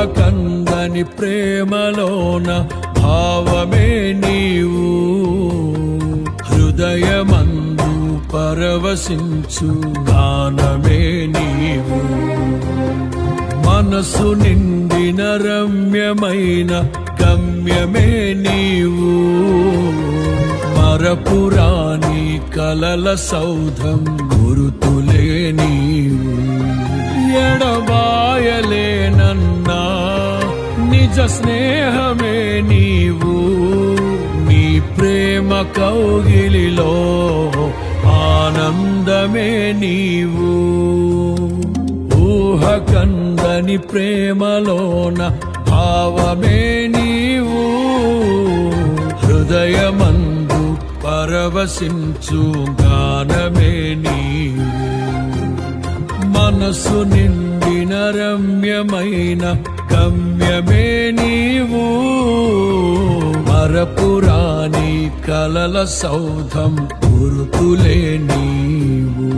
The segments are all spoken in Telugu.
ఊహకందని ప్రేమలోన భావమే నీవు, హృదయమందు పరవశించు గానమే నీవు. మనసు నిండిన రమ్యమైన గమ్యమే నీవు, మరపురాని కలల సౌధం గురుతులే నీవు. ఎడబాయలేనన్నా నిజ స్నేహమే నీవు, నీ ప్రేమ కౌగిలిలో ఆనందమే నీవు. ఊహకందని ప్రేమలోన భావమే నీవు, హృదయమందు పరవశించు గానమే నీవు. మనసు నిండిన రమ్యమైన గమ్యమే నీవు, మరపురాని కలల సౌధం గురుతులే నీవు.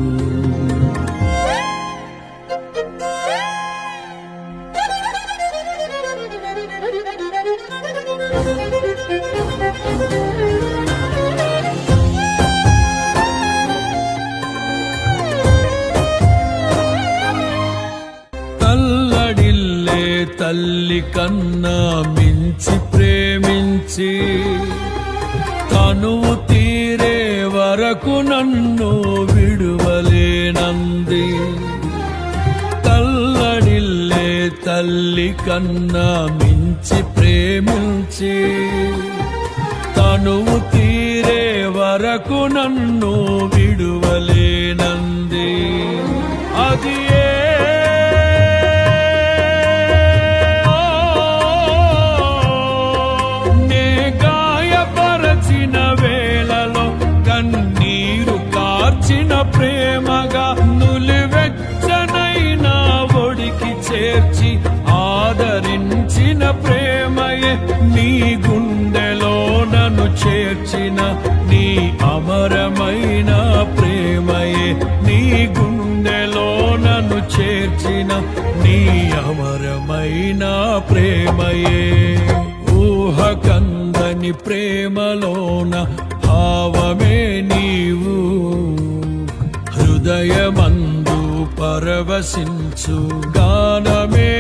తల్లడిల్లే తల్లి కన్నా మించి ప్రేమించి, తనువు తీరే వరకు నన్ను విడువలేనంది. తల్లడిల్లే తల్లి కన్నా మించి ప్రేమించి, తనువు తీరే వరకు నన్ను విడువలేనంది. అది నే గాయపరచిన వేళలో కన్నీరు కార్చిన ప్రేమగా, నులివెచ్చనైన ఒడికి చేర్చి ఆదరించిన ప్రేమయే, నీ గుండెలో నన్ను చేర్చిన నీ అమరమైన ప్రేమయే, నీ గుండెలో నన్ను చేర్చిన నీ అమరమైన ప్రేమయే. ఊహకందని ప్రేమలోన భావమే నీవు, హృదయమందు పరవశించు గానమే